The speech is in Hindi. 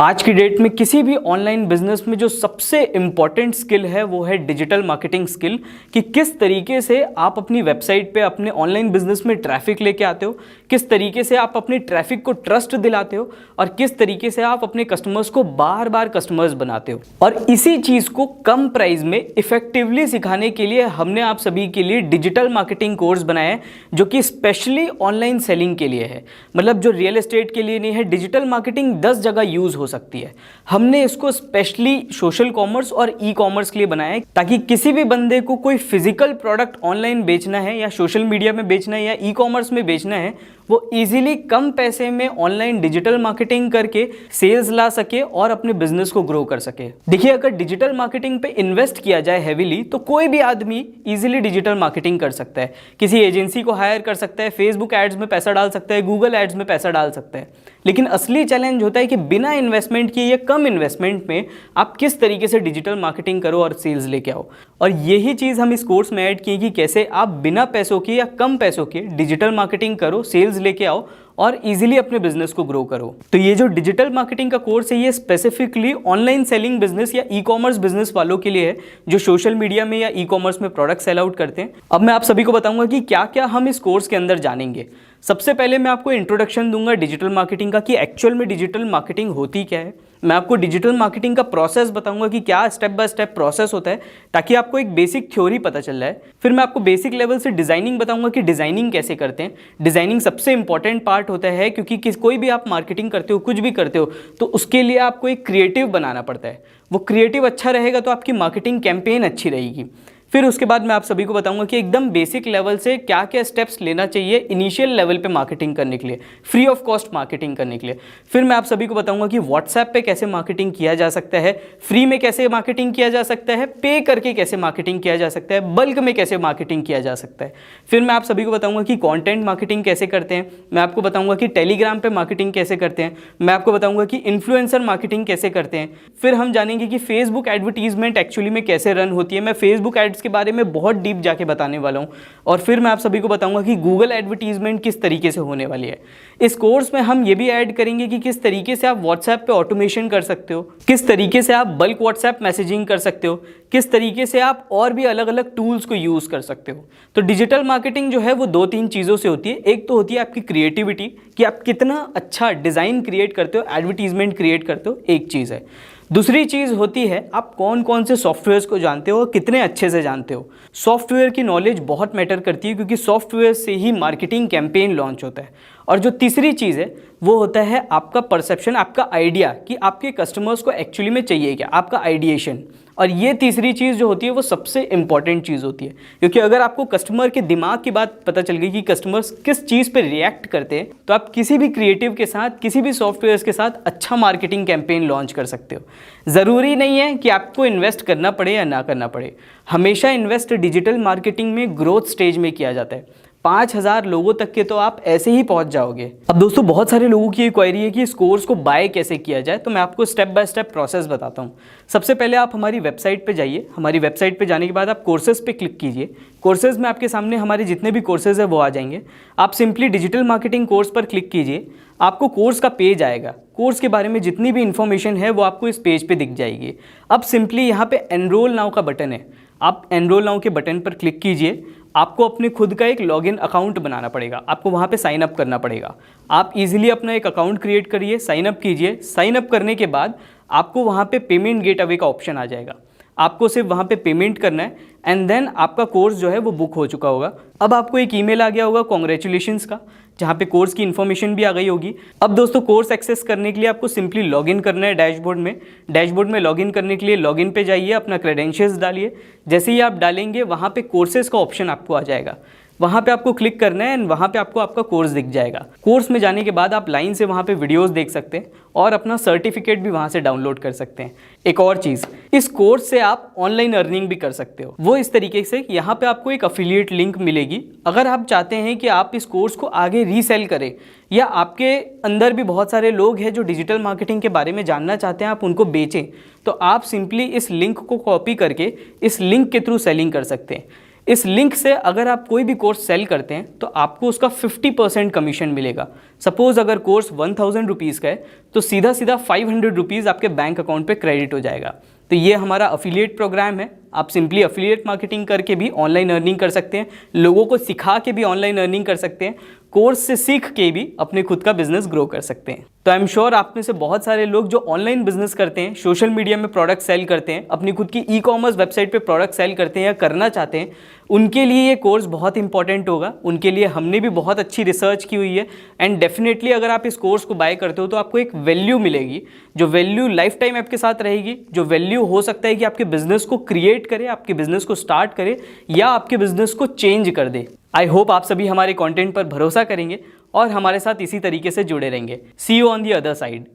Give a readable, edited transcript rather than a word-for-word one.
आज की डेट में किसी भी ऑनलाइन बिजनेस में जो सबसे इम्पॉर्टेंट स्किल है वो है डिजिटल मार्केटिंग स्किल, कि किस तरीके से आप अपनी वेबसाइट पे अपने ऑनलाइन बिजनेस में ट्रैफिक लेके आते हो, किस तरीके से आप अपनी ट्रैफिक को ट्रस्ट दिलाते हो और किस तरीके से आप अपने कस्टमर्स को बार बार कस्टमर्स बनाते हो। और इसी चीज़ को कम प्राइस में इफेक्टिवली सिखाने के लिए हमने आप सभी के लिए डिजिटल मार्केटिंग कोर्स बनाया है, जो कि स्पेशली ऑनलाइन सेलिंग के लिए है। मतलब जो रियल एस्टेट के लिए नहीं है, डिजिटल मार्केटिंग 10 जगह यूज़ हो सकती है। हमने इसको स्पेशली सोशल कॉमर्स और ई कॉमर्स के लिए बनाया है, ताकि किसी भी बंदे को कोई फिजिकल प्रोडक्ट ऑनलाइन बेचना है या सोशल मीडिया में बेचना है या ई कॉमर्स में बेचना है, वो इजीली कम पैसे में ऑनलाइन डिजिटल मार्केटिंग करके सेल्स ला सके और अपने बिजनेस को ग्रो कर सके। देखिए, अगर डिजिटल मार्केटिंग पे इन्वेस्ट किया जाए हेवीली, तो कोई भी आदमी इजीली डिजिटल मार्केटिंग कर सकता है। किसी एजेंसी को हायर कर सकता है, फेसबुक एड्स में पैसा डाल सकता है, गूगल एड्स में पैसा डाल सकता है। लेकिन असली चैलेंज होता है कि बिना इन्वेस्टमेंट किए या कम इन्वेस्टमेंट में आप किस तरीके से डिजिटल मार्केटिंग करो और सेल्स लेके आओ। और यही चीज़ हम इस कोर्स में ऐड की कि कैसे आप बिना पैसों के या कम पैसों के डिजिटल मार्केटिंग करो, सेल्स लेके आओ और इजीली अपने बिजनेस को ग्रो करो। तो ये जो डिजिटल मार्केटिंग का कोर्स है, ये स्पेसिफिकली ऑनलाइन सेलिंग बिजनेस या ई कॉमर्स बिजनेस वालों के लिए है, जो सोशल मीडिया में या ई कॉमर्स में प्रोडक्ट सेल आउट करते हैं। अब मैं आप सभी को बताऊंगा कि क्या क्या हम इस कोर्स के अंदर जानेंगे। सबसे पहले मैं आपको इंट्रोडक्शन दूंगा डिजिटल मार्केटिंग का, कि एक्चुअल में डिजिटल मार्केटिंग होती क्या है। मैं आपको डिजिटल मार्केटिंग का प्रोसेस बताऊंगा कि क्या स्टेप बाय स्टेप प्रोसेस होता है, ताकि आपको एक बेसिक थ्योरी पता चल जाए। फिर मैं आपको बेसिक लेवल से डिजाइनिंग बताऊंगा कि डिजाइनिंग कैसे करते हैं। डिजाइनिंग सबसे इंपॉर्टेंट पार्ट होता है, क्योंकि कोई भी आप मार्केटिंग करते हो, कुछ भी करते हो, तो उसके लिए आपको एक क्रिएटिव बनाना पड़ता है। वो क्रिएटिव अच्छा रहेगा तो आपकी मार्केटिंग कैंपेन अच्छी रहेगी। फिर उसके बाद मैं आप सभी को बताऊंगा कि एकदम बेसिक लेवल से क्या क्या स्टेप्स लेना चाहिए इनिशियल लेवल पे मार्केटिंग करने के लिए, फ्री ऑफ कॉस्ट मार्केटिंग करने के लिए। फिर मैं आप सभी को बताऊंगा कि व्हाट्सएप पे कैसे मार्केटिंग किया जा सकता है, फ्री में कैसे मार्केटिंग किया जा सकता है, पे करके कैसे मार्केटिंग किया जा सकता है, बल्क में कैसे मार्केटिंग किया जा सकता है। फिर मैं आप सभी को बताऊंगा कि कॉन्टेंट मार्केटिंग कैसे करते हैं। मैं आपको बताऊंगा कि टेलीग्राम पे मार्केटिंग कैसे करते हैं। मैं आपको बताऊंगा कि इन्फ्लुएंसर मार्केटिंग कैसे करते हैं। फिर हम जानेंगे कि फेसबुक एडवर्टीजमेंट एक्चुअली में कैसे रन होती है। मैं फेसबुक एड्स के बारे में बहुत डीप जाके बताने वाला हूं। और फिर मैं आप सभी को बताऊंगा कि गूगल एडवर्टीजमेंट किस तरीके से होने वाली है। इस कोर्स में हम ये भी ऐड करेंगे कि किस तरीके से आप व्हाट्सएप पे ऑटोमेशन कर सकते हो, किस तरीके से आप बल्क व्हाट्सएप मैसेजिंग कर सकते हो, किस तरीके से आप और भी अलग अलग टूल्स को यूज कर सकते हो। तो डिजिटल मार्केटिंग जो है वो 2-3 चीज़ों से होती है। एक तो होती है आपकी क्रिएटिविटी, कि आप कितना अच्छा डिज़ाइन क्रिएट करते हो, एडवर्टीजमेंट क्रिएट करते हो, एक चीज़ है। दूसरी चीज़ होती है आप कौन कौन से सॉफ्टवेयर्स को जानते हो और कितने अच्छे से जानते हो। सॉफ्टवेयर की नॉलेज बहुत मैटर करती है, क्योंकि सॉफ्टवेयर से ही मार्केटिंग कैंपेन लॉन्च होता है। और जो तीसरी चीज़ है वो होता है आपका परसेप्शन, आपका आइडिया, कि आपके कस्टमर्स को एक्चुअली में चाहिए क्या, आपका आइडिएशन। और ये तीसरी चीज़ जो होती है वो सबसे इंपॉर्टेंट चीज़ होती है, क्योंकि अगर आपको कस्टमर के दिमाग की बात पता चल गई कि कस्टमर्स किस चीज़ पे रिएक्ट करते हैं, तो आप किसी भी क्रिएटिव के साथ, किसी भी सॉफ्टवेयर के साथ अच्छा मार्केटिंग कैंपेन लॉन्च कर सकते हो। ज़रूरी नहीं है कि आपको इन्वेस्ट करना पड़े या ना करना पड़े। हमेशा इन्वेस्ट डिजिटल मार्केटिंग में ग्रोथ स्टेज में किया जाता है। 5000 लोगों तक के तो आप ऐसे ही पहुंच जाओगे। अब दोस्तों, बहुत सारे लोगों की क्वेरी है कि इस कोर्स को बाय कैसे किया जाए, तो मैं आपको स्टेप बाय स्टेप प्रोसेस बताता हूं। सबसे पहले आप हमारी वेबसाइट पे जाइए। हमारी वेबसाइट पे जाने के बाद आप कोर्सेज पे क्लिक कीजिए। कोर्सेज में आपके सामने हमारे जितने भी कोर्सेज है वो आ जाएंगे। आप सिंपली डिजिटल मार्केटिंग कोर्स पर क्लिक कीजिए, आपको कोर्स का पेज आएगा। कोर्स के बारे में जितनी भी इंफॉर्मेशन है वो आपको इस पेज पे दिख जाएगी। अब सिंपली यहाँ पे एनरोल नाउ का बटन है, आप एनरोल नाउ के बटन पर क्लिक कीजिए। आपको अपने खुद का एक लॉगिन अकाउंट बनाना पड़ेगा, आपको वहाँ पे साइन अप करना पड़ेगा। आप इजीली अपना एक अकाउंट क्रिएट करिए, साइन अप कीजिए। साइन अप करने के बाद आपको वहाँ पे पेमेंट गेटअवे का ऑप्शन आ जाएगा। आपको सिर्फ वहाँ पे पेमेंट करना है एंड देन आपका कोर्स जो है वो बुक हो चुका होगा। अब आपको एक ईमेल आ गया होगा कॉन्ग्रेचुलेशंस का, जहाँ पे कोर्स की इन्फॉर्मेशन भी आ गई होगी। अब दोस्तों, कोर्स एक्सेस करने के लिए आपको सिंपली लॉगिन करना है डैशबोर्ड में। डैशबोर्ड में लॉगिन करने के लिए लॉगिन पे जाइए, अपना क्रेडेंशियल्स डालिए। जैसे ही आप डालेंगे वहाँ पे कोर्सेज का ऑप्शन आपको आ जाएगा। वहाँ पे आपको क्लिक करना है एंड वहाँ पे आपको आपका कोर्स दिख जाएगा। कोर्स में जाने के बाद आप लाइन से वहाँ पे वीडियोस देख सकते हैं और अपना सर्टिफिकेट भी वहाँ से डाउनलोड कर सकते हैं। एक और चीज़, इस कोर्स से आप ऑनलाइन अर्निंग भी कर सकते हो। वो इस तरीके से, यहाँ पे आपको एक अफिलिएट लिंक मिलेगी। अगर आप चाहते हैं कि आप इस कोर्स को आगे रीसेल करें, या आपके अंदर भी बहुत सारे लोग हैं जो डिजिटल मार्केटिंग के बारे में जानना चाहते हैं, आप उनको बेचें, तो आप सिंपली इस लिंक को कॉपी करके इस लिंक के थ्रू सेलिंग कर सकते हैं। इस लिंक से अगर आप कोई भी कोर्स सेल करते हैं तो आपको उसका 50% कमीशन मिलेगा। सपोज अगर कोर्स 1000 रुपीज़ का है तो सीधा सीधा 500 रुपीज़ आपके बैंक अकाउंट पे क्रेडिट हो जाएगा। तो ये हमारा अफिलिएट प्रोग्राम है। आप सिंपली अफिलिएट मार्केटिंग करके भी ऑनलाइन अर्निंग कर सकते हैं, लोगों को सिखा के भी ऑनलाइन अर्निंग कर सकते हैं, कोर्स से सीख के भी अपने खुद का बिजनेस ग्रो कर सकते हैं। तो आई एम श्योर आप में से बहुत सारे लोग जो ऑनलाइन बिजनेस करते हैं, सोशल मीडिया में प्रोडक्ट सेल करते हैं, अपनी खुद की ई कॉमर्स वेबसाइट पे प्रोडक्ट सेल करते हैं या करना चाहते हैं, उनके लिए ये कोर्स बहुत इंपॉर्टेंट होगा। उनके लिए हमने भी बहुत अच्छी रिसर्च की हुई है एंड डेफिनेटली अगर आप इस कोर्स को बाय करते हो तो आपको एक वैल्यू मिलेगी, जो वैल्यू लाइफ टाइम आपके साथ रहेगी, जो वैल्यू हो सकता है कि आपके बिजनेस को क्रिएट करे, आपके बिजनेस को स्टार्ट करे या आपके बिजनेस को चेंज कर दे। आई होप आप सभी हमारे कंटेंट पर भरोसा करेंगे और हमारे साथ इसी तरीके से जुड़े रहेंगे। See you on the other side.